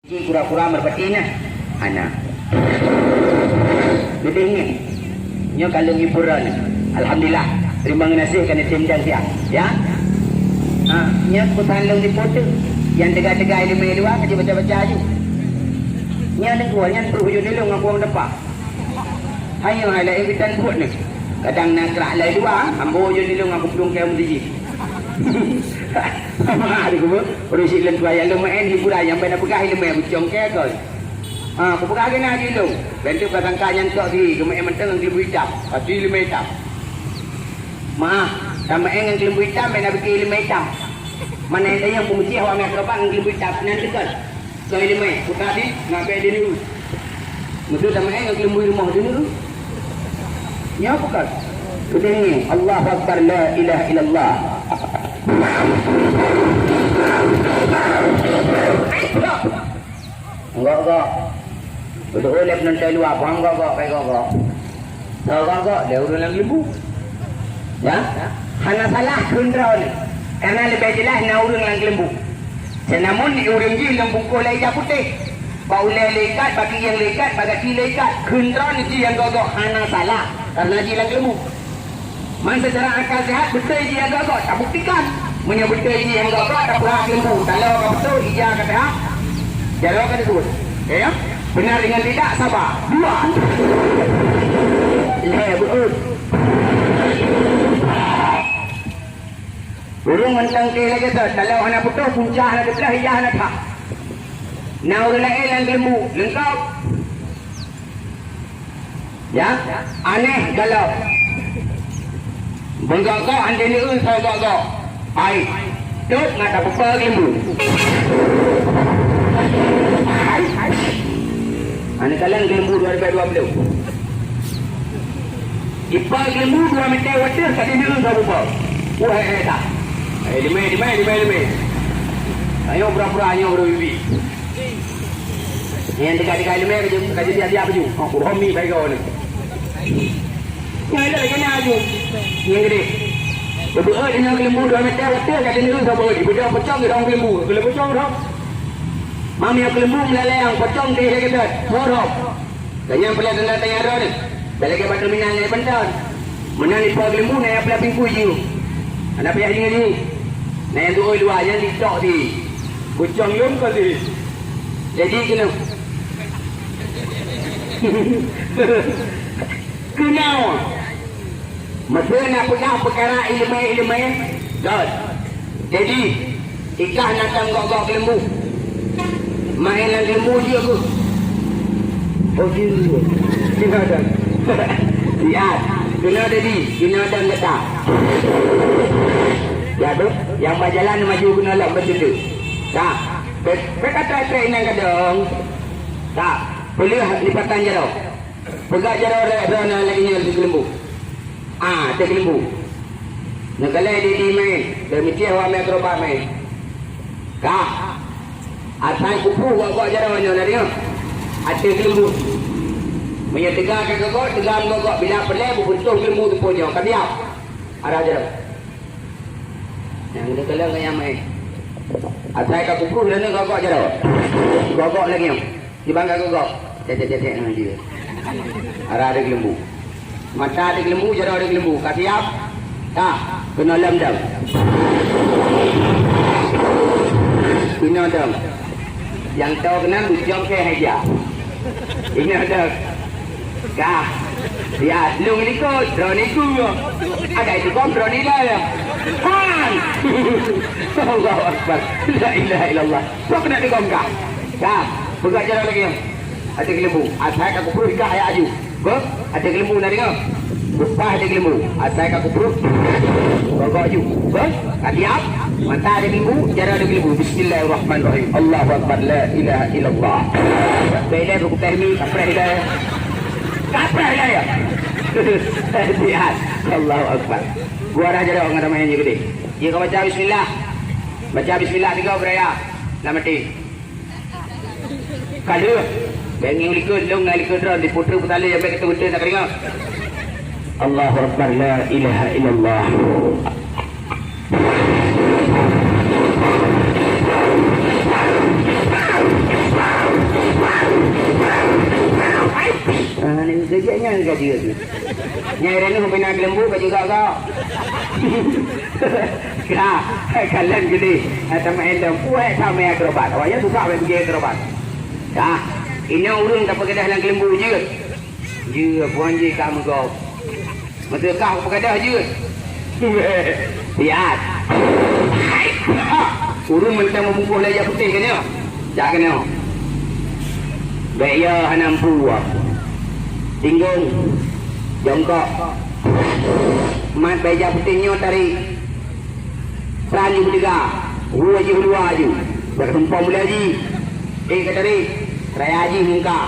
Kura-kura merpati nah. Anak. Lebih ni. Nyo kalau hiburan. Alhamdulillah. Terima kasih kerana tindang dia. Ya. Nyo kutan long di foto. Yang tegak-tegak ilmu luar kerja baca-baca aja. Nyo ada kuatnya berhujung dulu ngaku orang depan. Hayo hai lai bitan buat ni. Kadang nak kerak lai luar, ambo hujung dulu ngaku pelung kamu di. Ada kubu, berusi lem tua yang lumayan hiburan yang benar pegah ilmu bucong kekol. Aku pegah kena di lu. Bentuk kata kanyan kau di, kemudian mentang ngelimbu hitam, pasti ilmu hitam. Sama yang ngelimbu hitam, benar betul ilmu hitam. Mana yang pemuji awak nak terbang ngelimbu hitam, nanti kan. Kau ilmu, putar di, ngapai di dulu. Betul sama yang ngelimbu ilmu dulu. Ya bukan. Sudah ni, Allah Akbar la ilaha illallah. Enggak. Betul oleh penonton luar, enggak, baik enggak. Enggak, dia urang lagi bu. Ya? Hana salah kendra ni. Karena lebih jelas na urang lagi lembu. Senamun urang ji lembu ko lai dah putih. Bau lekat, bagi yang lekat, bagi lekat. Kendra ni ji yang gogok hana salah. Karena ji lagi lembu. Man secara akal sehat betul ji yang gogok, tak buktikan. Menyebut ji yang gogok tak pernah lembu. Kalau kau betul ija kata ha. Jawab kata tu. Ya? Benar dengan tidak sabar. Dua. Betul. Burung mentang ke lagi tu. Kalau anak putus puncak anak belah hijah anak tak. Nah orang lain yang lembu lengkap. Ya? Aneh kalau menggagak anda ni saya gagak. Baik. Dut ngata apa lembu. Anak kalian lembu 2020. Ipal lembu 2 meter water kat dia tak apa. Wah tak. Di mana. Ayo pura-pura ayo berbibi. Yang dekat-dekat lembu kerja dia apa ju? Oh, homi baik kau ni. Yang ada lagi nak ju. Yang gede. Betul dengan lembu 2 meter water kat dia tak apa. Dia pecah ke orang lembu. Kalau pecah dah. Mami aku lembu melalaiang, pocong dia kata, morok. Dan yang pernah tanda-tanda ada ni, dah lagi pada terminal ni bentar. Mana ni pagi lembu, ni apa pingku je. Ada pihak dengan ni. Nah yang tu luar, yang ditok di. Pocong lem kali. Jadi kena. Kenal. Masa nak pegang perkara ilmu-ilmu, God. Jadi, ikan nak tanggok-gok lembu. Mainan lembu dia ke? Oh dia. Kena ada. Lihat. Kena ada di. Kena ada letak. Ya tu. Yang berjalan maju kena lap betul tu. Tak. Kata-kata inang kadang. Tak. Boleh lipatan jarau. Pegang jarau rana lagi ni di lembu. Tak lembu. Nak kalau dia di main. Dia mesti awak main kerobat main. Tak. Asal kupu gogok jarang mana dia. Ada lembu. Punya tegak gogok, tegak gogok bila pelai berbentuk lembu tu punya. Kabiak. Ada jarang. Yang dia kelang yang mai. Asal ka kupu lana gogok jarang. Gogok lagi yang. Di bangga gogok. Cek dengan dia. Ada lembu. Mata ada lembu, jarang ada lembu. Kabiak. Tak. Kena lemdam. Kena lemdam. Yang tahu kenal bujang ke haja. Ini ada. Kah. Lihat, lu ikut drone itu. Ada itu kom drone dah ya. Han. Allahu Akbar. La ilaha illallah. Kau kena dikom kah? Kah. Pegang jalan lagi. Ada lembu. Asal aku perlu ikah ayat aju. Kau ada lembu nak dengar. Upah ada lembu. Asal aku perlu. Gogok aju. Kau katiap. Mata ada lembu, cara ada lembu. Bismillahirrahmanirrahim. Allahu Akbar, la ilaha illallah. Bila aku termi, kaprah hidayah. Kaprah hidayah. Lihat. Allahu Akbar. Gua dah jadi orang ramai yang gede. Dia kau baca bismillah. Baca bismillah 3 beraya. Dah mati. Kalau bengi likut long likut ron di putra putale yang baik kata betul tak dengar. Allahu Akbar, la ilaha illallah. Ni kerjanya gaji tu. Nyai renu pina lembu ke juga kau. Kalian gini, sama endam puai sama akrobat. Awaknya suka pergi akrobat. Ini urung tak pakai dah lembu je. Je puan je kamu kau. Masa kau pakai dah je. Lihat. Urung macam membungkus leja putih kan ya? Tak kena. Baik ya hanampu. Tinggung. Jongkok. Mat beja putihnya tarik. Sani bertiga. Dua je berdua je. Bertumpang mula je. Kata tarik. Raya je muka.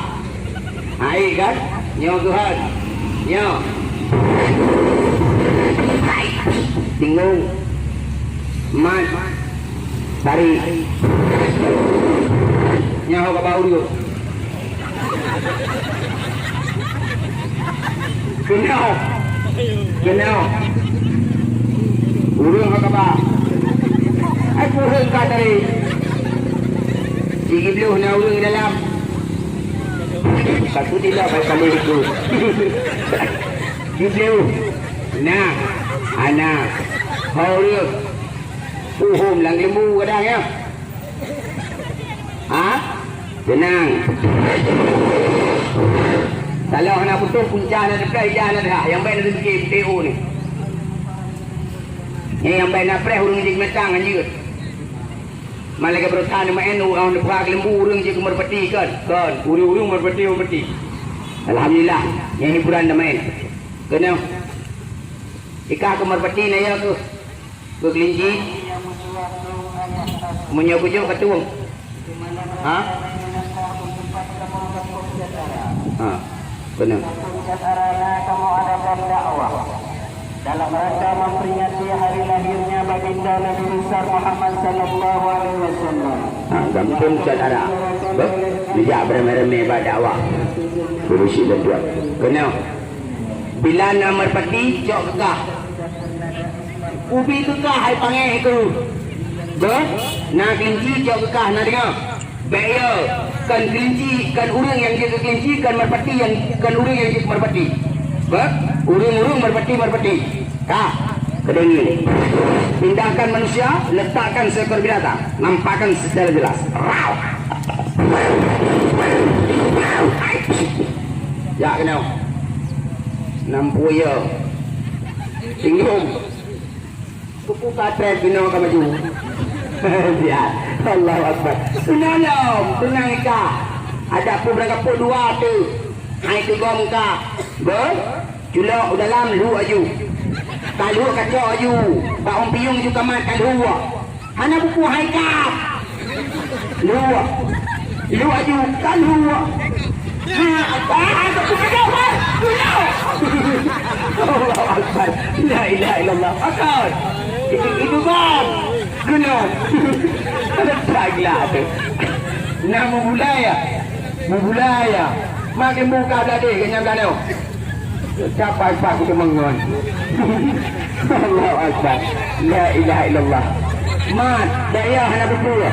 Air kan? Nyo Tuhan. Nyo. Tinggung. Mat. Tarik. Nyaho ke bau dia. Kenal. Urung ke bau. Aku urung ke tadi. Gigi beluh na urung dalam. Satu tidak baik kali itu. Gigi beluh. Nah. Anak. Bau dia. Uhum lang lembu kadang ya. Tenang. Kalau nak putus punca nak dekat hijau dah. Yang baik nak fikir PO ni. Yang baik nak preh urung je metang anjir. Malai ke berusaha ni main orang nak pergi lembu urung je ke merpati kan. Kan, urung merpati. Alhamdulillah, yang hiburan dah main. Kena. Ikah ke merpati na ya ke. Ke kelinci. Menyebut ketua. Benar. Kamu adakan dakwah dalam rangka memperingati hari lahirnya baginda Nabi besar Muhammad sallallahu alaihi wasallam. Gampang saudara. Tidak beremeh-remeh pada dakwah. Berusi dan tuan. Kena. Bila nak merpati, cok kekah. Ubi kekah, hai panggil itu. Nak kelinci jauh kekah nak dengar. Baik ya. Kan kelinci, kan urang yang jaga kelinci, kan merpati yang kan urang yang jaga merpati. Urang merpati. Kedua ini. Pindahkan manusia, letakkan seekor binatang, nampakkan secara jelas. Raw. Ya kena. Nampu ya. Tinggung. Kupu katret kena ke maju. Lihat. Allahu Akbar. Tenang ika. Ada pun berangkat pun dua tu. Hai tu gom ka. Culok dalam lu aju. Kalau kacau aju. Pak Om Piung ju kamat kalau. Hana buku hai ka. Lu aju kalau. Allahu Akbar. La ilaha illallah. Akbar. Itu bang. Kena. Laglah tu. Nak membulaya. Makin muka tadi kenyang kau. Capai pak kita mengon. Allahu Akbar. La ilaha illallah. Mat, daya hana betul.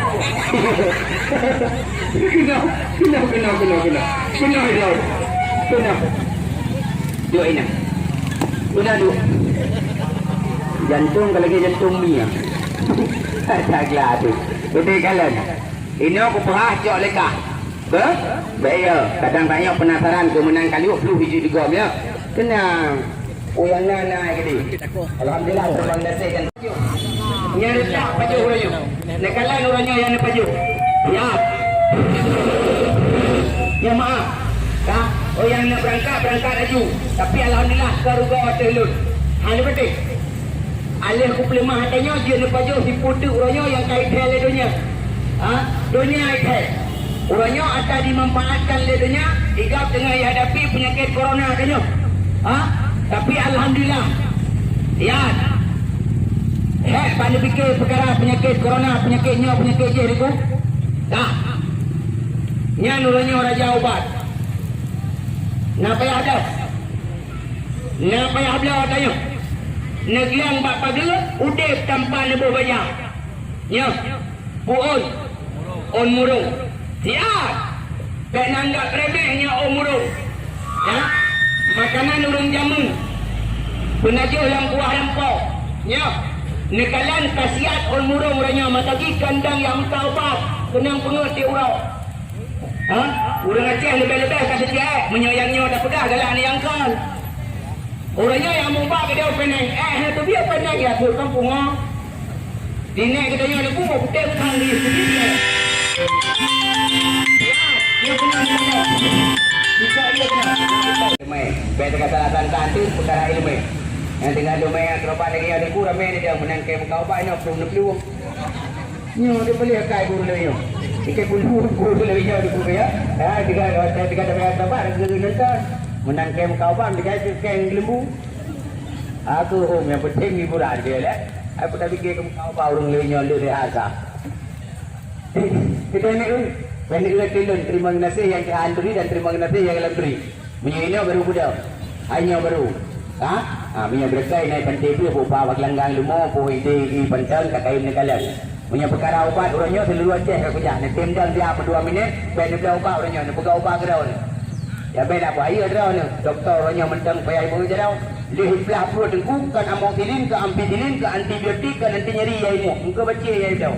Kena. Dua ini. Dua. Jantung kalau lagi jantung ni. Laglah tu. Betul kalian. Ini aku perah cok lekah. Baik ya. Kadang banyak penasaran kemenang kali 20 biji juga ya. Tenang. Yang nana kali. Alhamdulillah terbang dasarkan. Yang letak baju orangnya. Nekalan orangnya yang ada baju. Ya. Ya maaf. Oh yang nak berangkat laju. Tapi alhamdulillah karuga terlun. Hal betul. Alih aku pelemah hatanya dia nak baju si putih orangnya yang kait le dunia. Dunia kait. Orangnya akan dimanfaatkan le dunia hingga tengah hadapi penyakit corona katanya. Tapi alhamdulillah. Ya. Pada fikir perkara penyakit corona, penyakitnya penyakit je itu. Dah. Nya nuranya raja ubat. Nak payah ada. Nak payah belah tanya. Negiang bapa dia udip tanpa lebuh bayar. Ya. Puun. On murung. Siap. Tak nanggap remehnya on murung. Ya. Makanan orang jamu. Penajuh yang buah rempah. Ya. Nekalan kasiat orang murung orangnya. Matagi kandang yang taubat. Kenang pengut dia urau. Ha? Orang Aceh lebih-lebih kat setiap. Menyayangnya dah pegah galak ni yang kal. Orangnya yang mubah ke dia penang. Tu dia penang ya. Ke kampung ha. Dinek kita yang ada pun. Kita petang di sini. Ya. Dia penang. Bisa dia penang. Baik kata alasan itu perkara ilmu. Yang tinggal domai kerobat lagi ada ku ramai dia menangkai muka obat ni belum peluang. Ni dia boleh kai guru lagi. Ikai guru lagi dia guru ya. Tiga dah kerobat guru nonton. Menangkai muka obat dikai keng lembu. Aku yang penting hiburan dia lah. Aku dah fikir ke muka obat orang lagi nyol dia harga. Kita ni pendek lelun terima kasih yang kehanduri dan terima kasih yang lemberi. Menyina baru budak. Hanya baru. Punya berkai naik pantai dia bupa baklanggang lumo po ide pentang kakai nekalan. Punya perkara ubat orangnya seluruh Aceh aku jak. Nak tendang dia apa 2 minit, ben dia ubat orangnya, nak pegang ubat graun. Ya ben apa air graun ni. Doktor orangnya mentang payah ibu jarau. Lih belah perut dengku kan amoxicillin ke ampicillin ke antibiotik ke nanti nyeri ya imu. Engkau baca ya itu.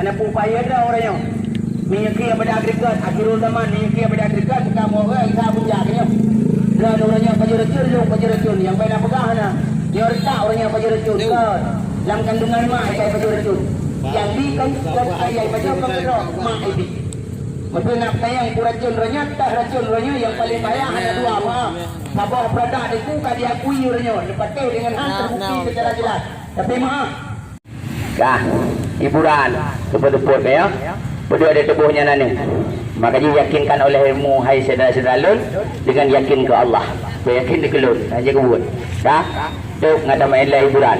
Anak pupaya dah orangnya. Menyeki pada agregat akhirul zaman menyeki pada agregat bukan mau orang kita puncaknya. Dan orangnya pajak racun yang baik nak pegang na. Dia retak orangnya pajak racun kan. Dalam kandungan mak ayat pajak racun. Yang di kan ayat pajak penggerak mak ini. Betul nak tayang racun orangnya tak racun orangnya yang paling payah hanya 2 mak. Sabah produk itu kan diakui orangnya. Lepas tu dengan hang terbukti secara jelas. Tapi mak. Kah hiburan tepuk-tepuk ya. Berdua ada tubuhnya nani. Makanya yakinkan oleh ilmu hai saudara-saudara lun dengan yakin ke Allah. Yakin ke lun. Aja kebut. Dah. Tu ngata main lah hiburan.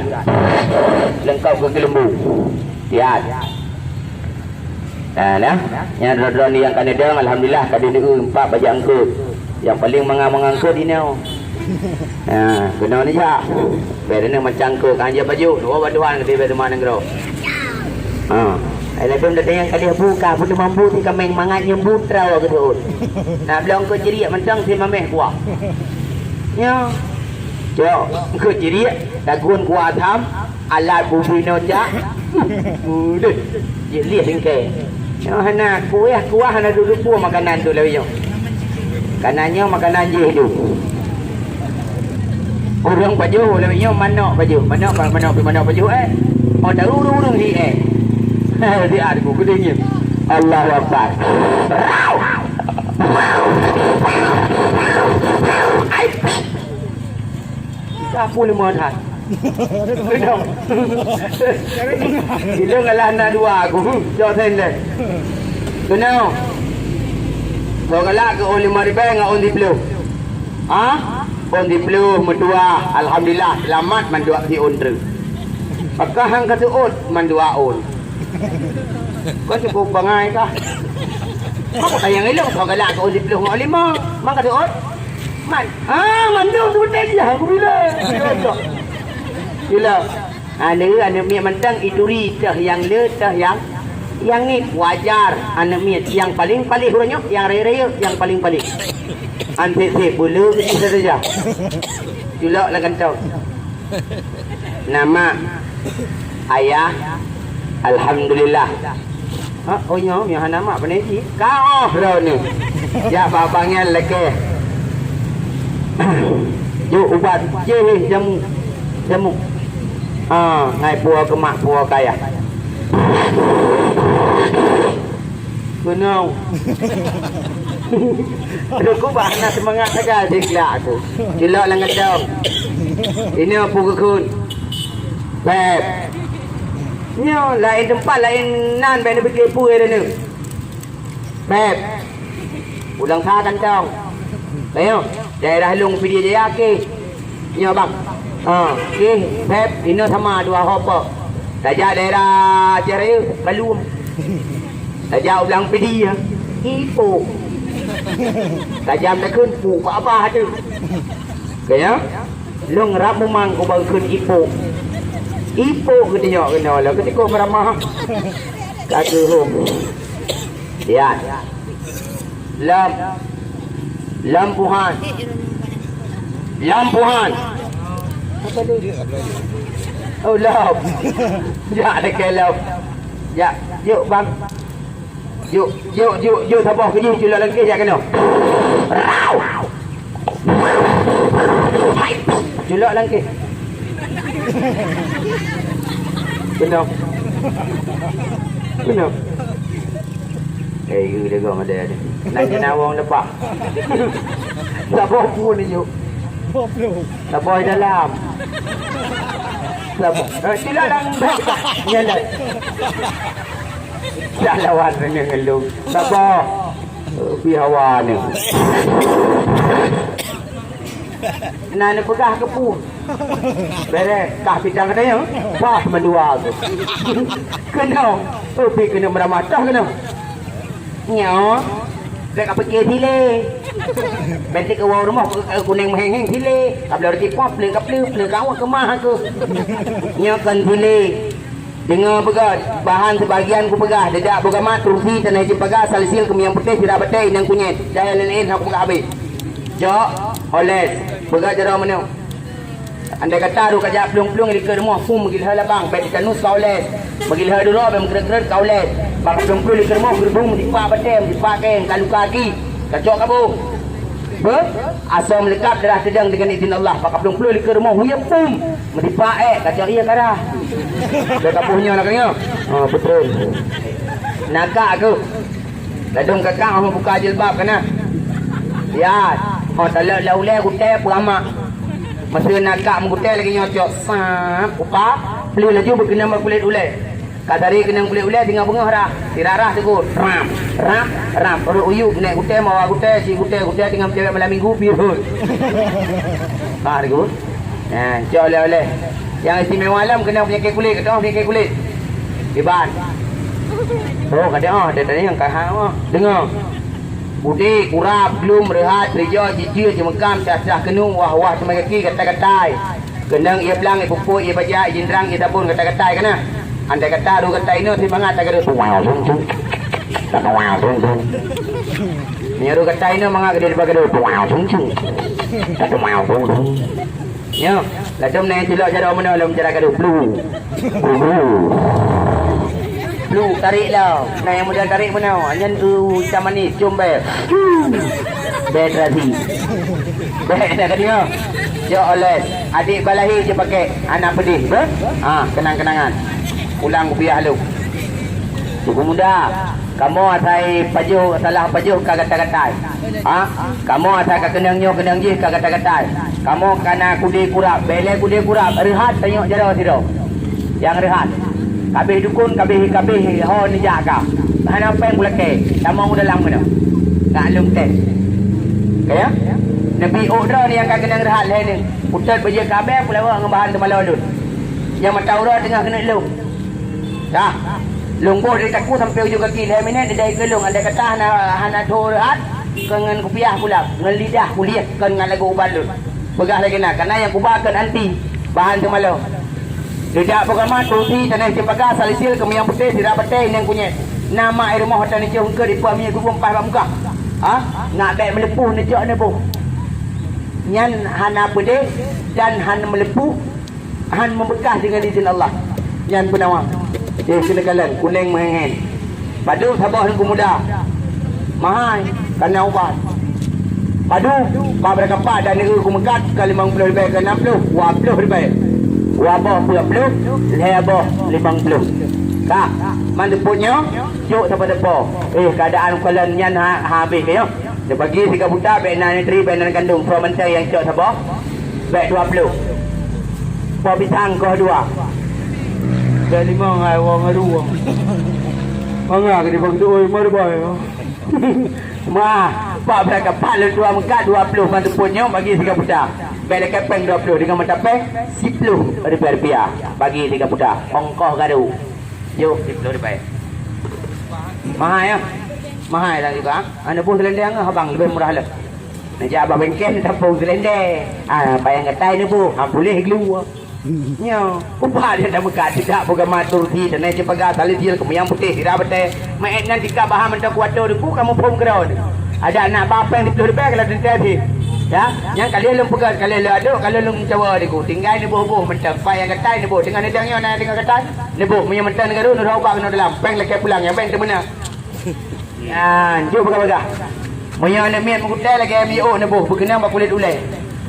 Lengkap ke lembu. Lihat. Nah. Yang drone ni yang Kanada alhamdulillah kadi ni 4 bajak angka. Yang paling mengangkut ini. Kena ni ja. Bedanya macam angka kan dia baju. 2 baduan ke dia teman ngro. Alah dah yang kali buka pun mampu ti kami mangat yang butrau ke tu. Nak belong ke ceria mentang si mameh kuah. Ya. Jo, ke ceria dagun kuah tham alat bubi noja. Udah. Jadi singke. Ya hana kuah hana duduk buah makanan tu lah yo. Kanannya makanan je tu. Orang baju lah yo manok baju. Manok baju Oh daru ni dia ada buku dingin. Allahu Akbar. Apa ni muat? Kita ngalah nak 2 aku. Jauh sendiri. Kenal? Kau ngalah ke on 5 ngah on di blue. On di blue medua. Alhamdulillah selamat mandua di on terus. Apakah hang kata mandua on? Kau cukup bangai kah? Kau tayang elok kau galak kau di peluh ngau 5. Mak kata ot. Man. Mandung tu betul dia aku bilang. Gila. Anak mi mentang ituri tah yang le tah yang ni wajar anak mi yang paling huranya yang raya yang paling. Ante bulu kita saja. Gila lah kantau. Nama ayah alhamdulillah. Oh nyo yang nama apa ni? Kau dah ni. Ya babangnya leke. Yo ubat je jamu. Ngai puah kemak puah kaya. Kenau. Aku bahana semangat saja dikla aku. Gila lang kadang. Ini apa kekun? Beb. Nyo lain tempat lain nan ben pergi pui dah ni. Beb. Ulang sa kantong. Ayo, daerah Lung Pidi Jaya ke. Nyo bang. Ke beb ini sama 2 hopper. Tajak daerah Jaya Balum. Tajak ulang Pidi ya. Ipo. Tajam dah kun pu apa tu. Kaya Lung rap memang ko bang kun ipo. Ipo kita kena lah ketika meramah kata home lihat lam Lampuhan. Lampuhan. Apa dia? Oh, love. Ya, ada ke love. Ya, yuk bang. Yuk sabar kerja culak lagi ya kena. Rau. Culak lagi. Kena. Dia gom ada. Nak kena awang depan. Sabar pun ni yuk. Sabar dalam. Sabar. Tidak dalam beg. Nyala. Dah lawan dengan ngeluh. Sabar. Pi hawa ni. Nana pegah ke pu. Beres. Kah pidang katanya. Wah mendua tu. Kena. Pi kena meramatah kena. Nyo. Dah apa ke sile. Bentik ke rumah kuning mengheng sile. Kabel reti pop le kabel kawak kemah aku. Nyo kan sile. Dengar pegah bahan sebagian ku pegah dedak bukan mat rusi tanah je pegah salisil kemiang putih sirap betai nang kunyit daya lain aku pegah habis jok oles pegah jara mana andai kata ru kajak plung-plung di ke rumah pum gil hala bang bet kanus kau les bagi hala dulu bang keret-keret kau les bak plung-plung di ke rumah gerbung di pak betai di pak keng kalu kaki kacok kabu asam lekap darah sedang dengan izin Allah pak plung-plung di ke rumah huya pum mesti pak kacok iya karah dah kapuhnya nak kena. Betul. Nakak aku. Ladung kakak mau buka jilbab kena. Ya. Talak laulai kutai peramak. Masa nakak mengkutai lagi nyocok. Sap. Upa. Beli laju berkena kulit ulai. Kadari kena kulit ulai tinggal bengah dah. Tirarah tegur. Ram. Ram. Ram. Perut uyuk naik kutai mawa kutai. Si kutai tinggal cewek malam minggu. Birut. Tegur. Cok oleh-oleh. Yang istimewa alam kena penyakit kulit. Kata penyakit kulit. Iban. Oh kata ada tadi yang kahang. Dengar. Budi, kurap, belum, rehat, reja, jijir, jemekam, dah kenung, wah-wah, cuma kaki, kata-katai. Kenang, ia belang, ia pupuk, ia bajak, ia jendrang, ia sabun, kata-katai kena. Andai kata, dua kata ini, si bangat, tak ada. Ni dua kata ini, mangat dia dibagai ya, ladum ni silap cara mana dalam cara gaduh blue. Blue tarik lah. Nah yang modal tarik mana? Anyan macam manis, cium ber. Ber terasi. Ber dah dia. Jo oles. Adik balahi je pakai anak pedih, ber? Kenang-kenangan. Ulang kupiah lu. Cukup mudah. Kamu asai pajuh salah pajuh ka kata-katai. Kamu asai ka kenangnya je ka kata-katai. Kamu kana kudi kurap, bele kudi kurap, rehat tengok jara sido. Yang rehat. Kabeh dukun, kabeh ho ni jaga. Hana peng belake, tamang dalam mana. Tak lum teh. Kaya? Nabi Udra ni yang kenang rehat lain ni. Putat beje kabeh pula ngebahan temala ulun. Yang mata urah tengah kena lung. Dah. Lungguh dari kaku sampai ujung kaki. Dia minit dia dari gelung. Ada kata hana rehat. Dengan kupiah pula. Dengan lidah kuliah. Dengan lagu ubat lu. Begah lagi nak. Kerana yang kubahakan anti. Bahan tu malu. Tidak bergama tuti. Tanah cipagah salisil. Kemiang putih. Sirap betai. Yang kunyit. Nama air rumah hotel ni cium ke. Di puan minyak kubung. Pah muka. Nak baik melepuh. Necok ni pun. Nyan hana pedih. Dan hana melepuh. Han membekas dengan izin Allah. Nyan penawang. Dia kena kalan kuning mengengen. Padu sabah dan muda. Mahal kena ubat. Padu pada kapak dan negeri kumekat ke 50 lebih ke 60, 20 lebih. Wabah 20, lebah 50. Kak, mana punya? Cuk sampai depa. Keadaan kalan nyan habis ya. Dia bagi 3 buta baik nan negeri baik nan kandung pro menteri yang cuk sabah. Baik 20. Po pisang kau 2. Dah 5 hari orang ada uang. Mangga ke di bang tu oi mar boy. Pak beraka pak lu tua mengkat 20 bantu punya bagi 3 buta. Beli kepeng 20 dengan mata peng 10 rupiah. Bagi 3 buta. Ongkos gaduh. Yo 10 rupiah. Mahal ya. Mahal lah juga. Anda pun selendang abang lebih murah lah. Nak abang bengkel tapung selendang. Bayang katai ni bu. Boleh keluar. Nya, upah dia dah mekat tidak bukan matur ti dan je pagar tali dia kemiang putih tidak betul. Main nanti ka bahan mendak kuat tu kamu pom kerau. Ada anak bapa yang dipeluk depan kalau tadi. Ya, yang kalian lem pegat, kalian lem aduk, kalian lem cawa diku. Tinggal ni buh mentang, pai yang ketai ni buh. Dengan nedangnya nak dengan ketai. Ni buh, punya mentang dengan ru, nak ubah kena dalam. Peng lekai pulang, yang peng tu mana? Ya, jom pegang-pegang. Punya anak miat mengkutai lagi MBO ni buh, berkenaan bak kulit ulai.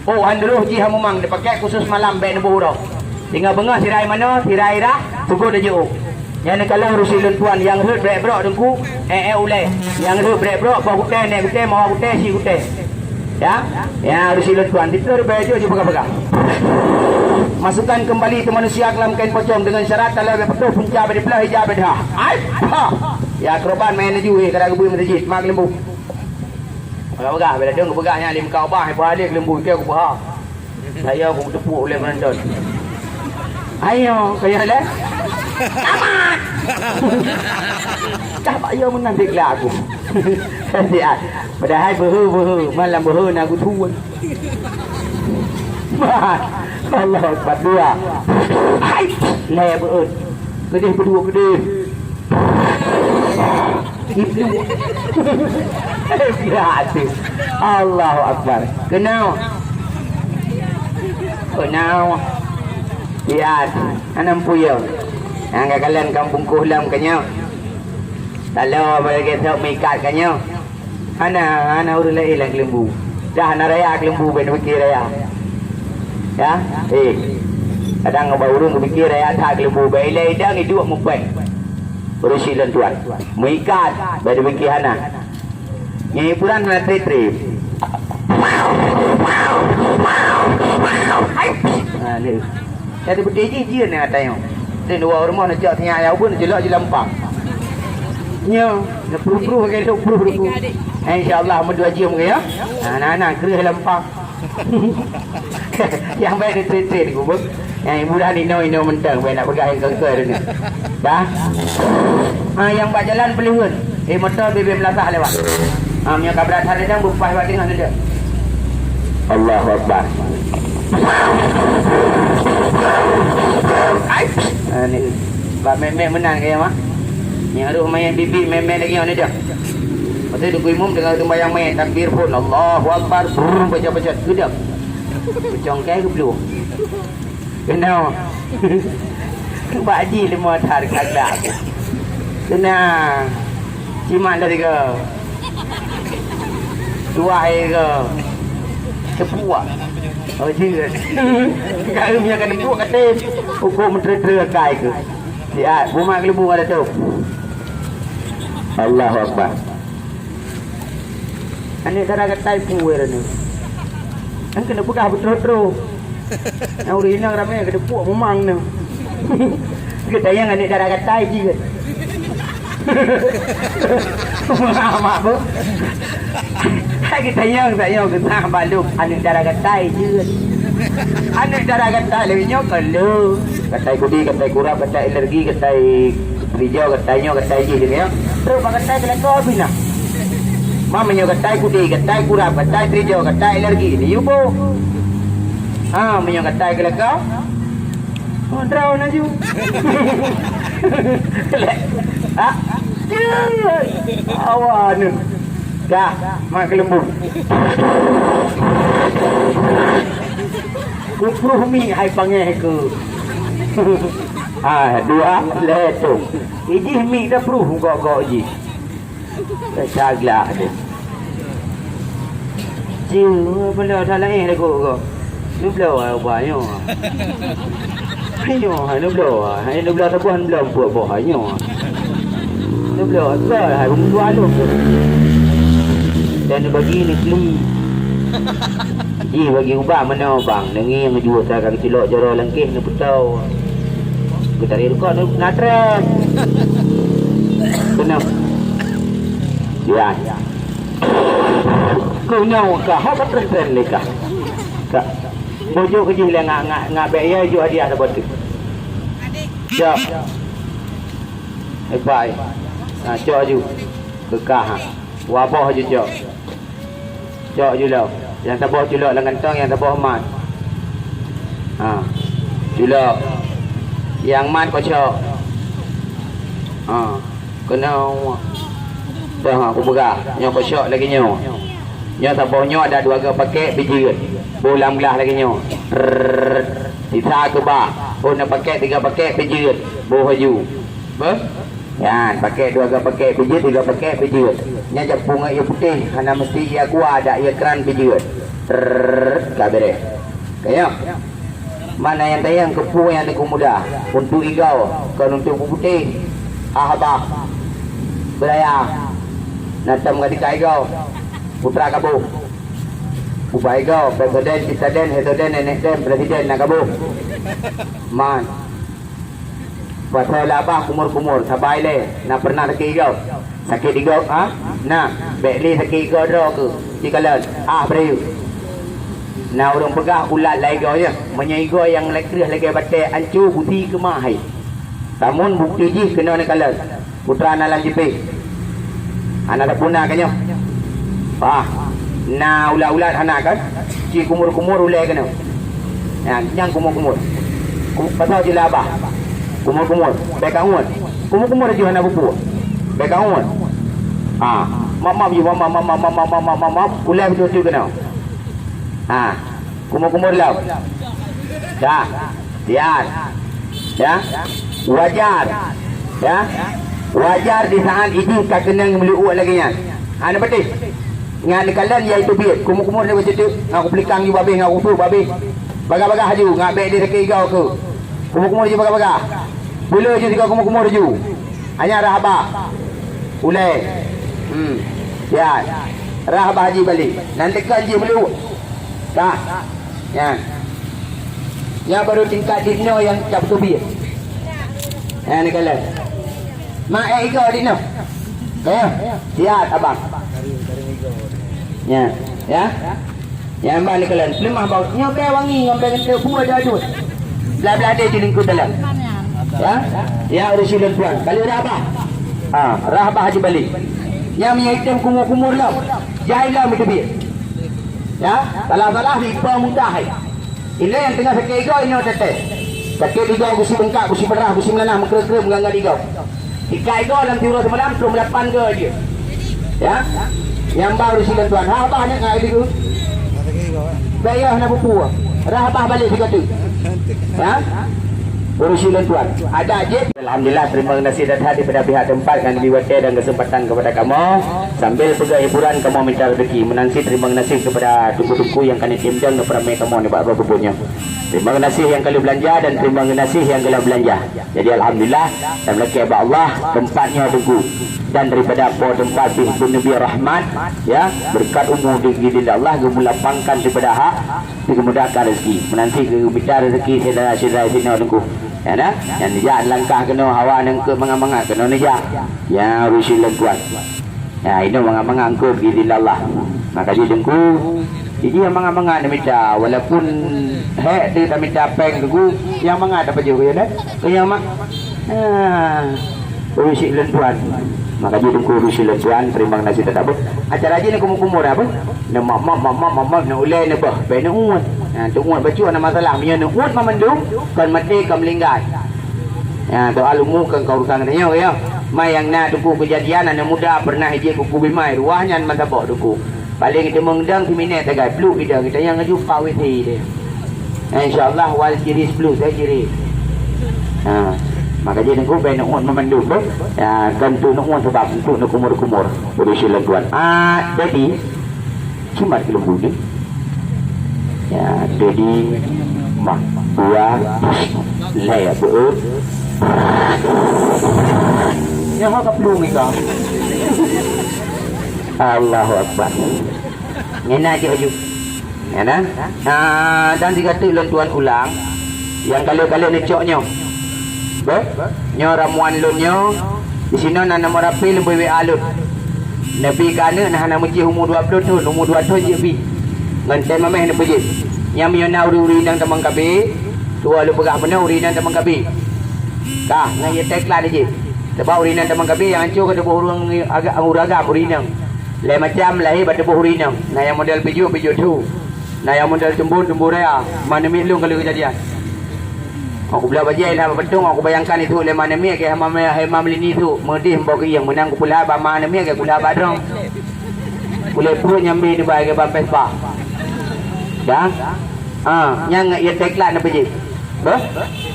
Oh, handruh ji hamumang dia pakai khusus malam baik ni buh dah. Tinggal bengah sirai mana, sirai dah, tunggu dah jauh. Yang kalau rusilun tuan yang hut brek brok dengku, ulai. Yang hut brek brok, bawa kutai, naik kutai, mau kutai, si kutai. Ya, ya rusilun tuan itu baju je pegang-pegang. Masukkan kembali itu manusia ke dalam kain pocong dengan syarat kalau betul punca berbelah hijab dah. Ai, ya akroban main juga kadang kebu masjid mak lembu. Pegang-pegang bila deng pegangnya lim kau bah balik lembu ke aku bah. Saya pun tepuk oleh penonton. Ayo, kaya le. Tamat. Tak payah menandiklah aku. Dia padahal berhu malam berhu nak aku tuan. Allah Akbar dua. Hai, le berut. Kedih berdua kedih. Ibnu. Hati. Allahu Akbar. Kenal. Lihat, anam puyau. Yang kalian kampung Kuhlam kanya. Kalau bagi sok mikat kanya. Ana urus lain lang lembu. Dah ana raya lembu ben fikir raya. Ya, kadang ngau urung fikir raya tak lembu ben lai dah ni dua mupai. Berusilan tuan. Mikat ben fikir ana. Nyai puran na tri. Ni. Jadi berdiri ni katanya. Dan dua rumah nak cak tengah ayah pun nak jelak je lampang. Ya, nak puru-puru pakai duk puru-puru. InsyaAllah berdua jam ke ya. Anak-anak kerih lampang. Yang baik dia train-train aku pun. Yang mudah ni ino mentang. Baik nak pegang yang kengkar dia. Dah. Yang buat jalan pelihun. Motor BB melasah lewat. Punya kabrat hari dah berupah buat tengah dia. Allahu Akbar. Ni bab memek menang kaya mah. Yang ada main bibi memek lagi orang ni dia. Pasal duk imam dengan sembahyang main takbir pun Allahu Akbar baca-baca gedap. Pecongkai ke belum? Kenal. Pak Haji lima tar kagak. Tenang. Cimak dari ke. Dua air ke. Sepuak. Oh jelas. Kalau punya kan buat kata hukum mentera-tera kai ke. Lihat, rumah lembu ada tu. Allahu Akbar. Ani cara katai puer ni. Ang kena pegah betul-betul. Ang uri nang ramai kena puak memang ni. Kita yang ani cara katai je. Mak bu. Kita yang kita baluk ani cara katai je. Ani cara katai lebih nyok kalau katai kudi, katai kurap, katai alergi, katai hijau, katai je ya. Terus katai kena kau bina. Mamanya katai kudi, katai kurap, katai hijau, katai alergi ni yubo. Mamanya katai kena kau. Draw na ju. Awan. Dah, mak lembu. Kupruh mi hai pangeh ke. Dua letung. Iji mi dah pruh gok-gok ji. Cagla dia. Jiu bela salah dah gok. Lu bela banyak. Ayo, lu bela tabuhan belum buat ayo. Lu bela hai dua lu. Dan bagi ni keli. Bagi ubah mana bang nengi yang jual saya kaki cilok jaro langkih ni putau. Kita ri ruko nak trek. Kenap. Ya. Kau nyau ka ha trek ni ka. Ka. Bojo ke jing ngak be ya ju hadiah dapat tu. Ya. Baik. Cok ju. Kekah. Wabah je cok. Cok je lah. Yang tabah culak dengan tong, yang tabah mat. Culak. Yang mat kau cok. Kena Dah aku berah. Nyo kosok lagi nyo. Nyo sabar nyo ada 2 paket biji. Bolam belah lagi nyo. Sisa ke bah. Oh nak paket 3 paket biji. Boh haju. Ber? Ya, pakai 2 pakai biji, 3 pakai biji. Nya japung ia putih, hana mesti ia kuah ada ia keran biji. Kabere. Kayak. Mana yang tayang kepu yang aku muda untuk igau, kalau untuk putih. Ahbah. Beraya. Natam gadika igau. Putra kabu. Upai igau, presiden, citaden, hetoden, nenek den, presiden nak kabu. Man. Pasal abah kumur-kumur sabai le nak pernah sakit igau ha nah bekli sakit igau dah ke dikalan beriu nah orang pegah ulat lai igau je menyaigo yang lekris lagi batai ancu bukti ke mahai tamun bukti ji kena nak kalan putra nalan jipe anak tak punah kanyo nah ulat-ulat anak kan ci kumur-kumur ulai kena yang kumur-kumur pasal je lah abah kumur-kumur, baik kawan. Kumur-kumur aja nak buku. Baik kawan. Maaf je, maaf. Ulai betul-betul kena. Kumur-kumur lau. Dah. Siap. Ya. Wajar. Ya. Wajar di saat ini tak kena meliuk lagi nya. Nak betul. Ngan kalian iaitu biat. Kumur-kumur ni macam tu. Aku pelikang you babe ngau tu babe. Bagah-bagah haju ngak baik dia sakit igau ke. Kumur-kumur je bagah-bagah. Bula je 3 kumur-kumur je. Hanya rahabah. Ulai. Ya. Rahabah haji balik. Nanti kan je meluk. Dah. Ya. Yang baru tingkat dino yang cap tubi. Ni kalah. Mak ego dino. Ya. Siap abang. Ya. Ya. Yang abang ni kalah. Lemah bau. Nyobe wangi ngambil kentut semua dah adut. Belah-belah dia di lingkup dalam. Ya Rasulullah tuan. Kali Rahabah. Rahabah haji balik. Yang punya item kumur-kumur lah. Jailah itu biar. Ya, salah-salah di bawah mudah. Ini yang tengah sakit igau ini tetes. Sakit igau gusi bengkak, gusi berah, gusi melanah, mengker-ker mengganggar igau. Ikat igau dalam tiura semalam belum 8 ke dia. Ya. Yang baru Rasulullah tuan. Rahabah nak ngak itu. Bayar nak buku. Rahabah balik juga tu. Ya. Urusilan tuan. Ada je. Alhamdulillah, terima kasih dan hadir pada pihak tempat yang diwakil dan kesempatan kepada kamu. Sambil pegang hiburan kamu minta rezeki. Menansi terima kasih kepada tuku-tuku yang kami timbang kepada kamu ni Pak Bapaknya. Terima kasih yang kali belanja dan terima kasih yang kali belanja. Jadi alhamdulillah dan laki Allah tempatnya tunggu. Dan daripada apa tempat Bihbun Nabi Rahmat ya berkat umur di Allah gemulapangkan daripada hak dikemudahkan rezeki menanti ke minta rezeki saudara-saudara sini tunggu ya dah yang dia langkah kena hawa nang ke mangat-mangat kena nija ya Rasulullah tuan ya ini mangat-mangat ke di Allah maka dia tunggu jadi yang mangat-mangat dia minta walaupun dia tak minta peng tunggu yang mangat apa je ya dah yang mak Rasulullah tuan maka dia tunggu Rasulullah tuan terima kasih tetap acara je ni kumur-kumur apa nak mak nak ulai nak bah baik nak uat tu uat baca nak masalah punya nak uat memandung kan mati kan melinggat doa lumu kan kau urusan katanya ya mai yang nak tunggu kejadian anak muda pernah hiji kuku bimai ruahnya mata bok tunggu paling kita mengdang di minit tagai blue kita yang jumpa witi dia insyaallah wal jiris blue saya jiris maka dia nak baik nak uat memandung kan tu nak uat sebab untuk nak kumur-kumur Rasulullah tuan jadi cuma kilo budi ya jadi mak buah laya beut yang apa belum itu Allahu Akbar ngena je aju ya nah dan dikata tuan ulang yang kali-kali ni coknya nyo ramuan lunyo di sini nama rapi lebih alun Nabi kana nak muji umur 20 tahun umur 2 tahun je bi ngantai mamah nak pergi yang menyona uri nang tamang kabe tua lu pegah benar uri nang tamang kabe kah ngai ye tekla je sebab uri nang tamang kabe yang hancur ke urang agak agak uri nang lain macam lahir pada uri nang nah yang model biju tu nah yang model cembur raya mana milung kalau kejadian Aku belah bajai lah betung aku bayangkan itu le mana mi ke hama melini tu medih mbok yang menang ku pula ba mana mi ke kula badrong. Kule pun nyambi ni bae ke bampes ba. Dah? Yang ia teklan apa je? Bah?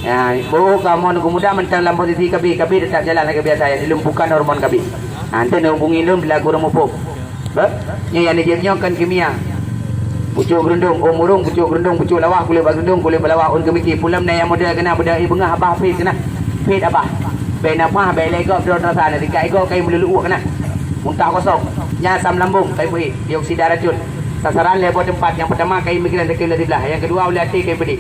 Ya, baru kamu nak muda mentang dalam posisi kabi tetap jalan lagi biasa ya dilumpuhkan hormon kabi. Nanti nak hubungi lum bila guru mupuk. Bah? Yang dia kan kimia. Pucuk gerundung, murung pucuk gerundung, pucuk lawah kulit gerundung, kulit belawah un kemiki. Pulam na yang model kena berdai bengah abah fit kena. Fit abah. Ben apa ben lego drone rasa nanti kai go kai melulu kena. Muntah kosong. Nya asam lambung kai beri dioksida racun. Sasaran lebar tempat yang pertama kai migran dekat belah sebelah. Yang kedua oleh hati kai beri.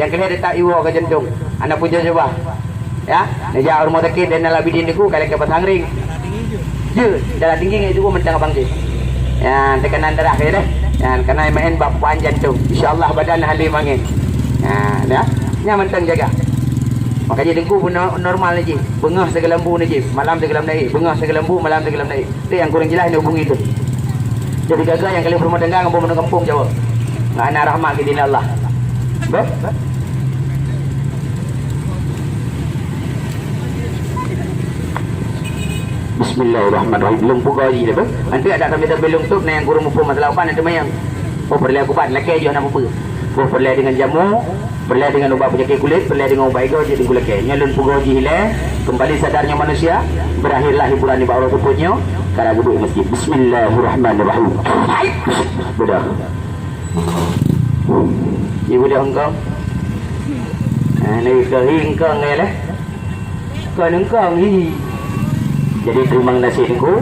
Yang kedua letak iwo ke jantung. Anak pun coba. Ya, dia rumah sakit dan dalam bidin niku kai ke pasang ring. Je, darah tinggi itu pun mentang abang je. Ya, tekanan darah ke dah. Dan kena main bab panjang tu. InsyaAllah badan halim angin. Dah. Nya mentang jaga. Makanya dengku pun normal lagi. Bengah segelambu ni je. Malam segelam naik. Bengah segelambu, malam segelam naik. Itu yang kurang jelas ni hubungi tu. Jadi gagal yang kali rumah tangga kampung Jawa. Anak rahmat ke dina Allah. Baik? Bismillahirrahmanirrahim. Belum pukul lagi dah. Nanti ada kami tak belum tu yang guru mumpung masalah apa nanti mayang. Perlu aku buat laki je nak apa. Perlu dengan jamu, perlu dengan ubat penyakit kulit, perlu dengan ubat ego jadi gula laki. Nyalun pukul lagi hilang, kembali sadarnya manusia, berakhirlah hiburan di bawah tubuhnya. Karena duduk masjid. Bismillahirrahmanirrahim. Sudah. Ibu dah engkau. Ni kehingkang ni lah. Kau engkau ni. Jadi terima kasih engkau.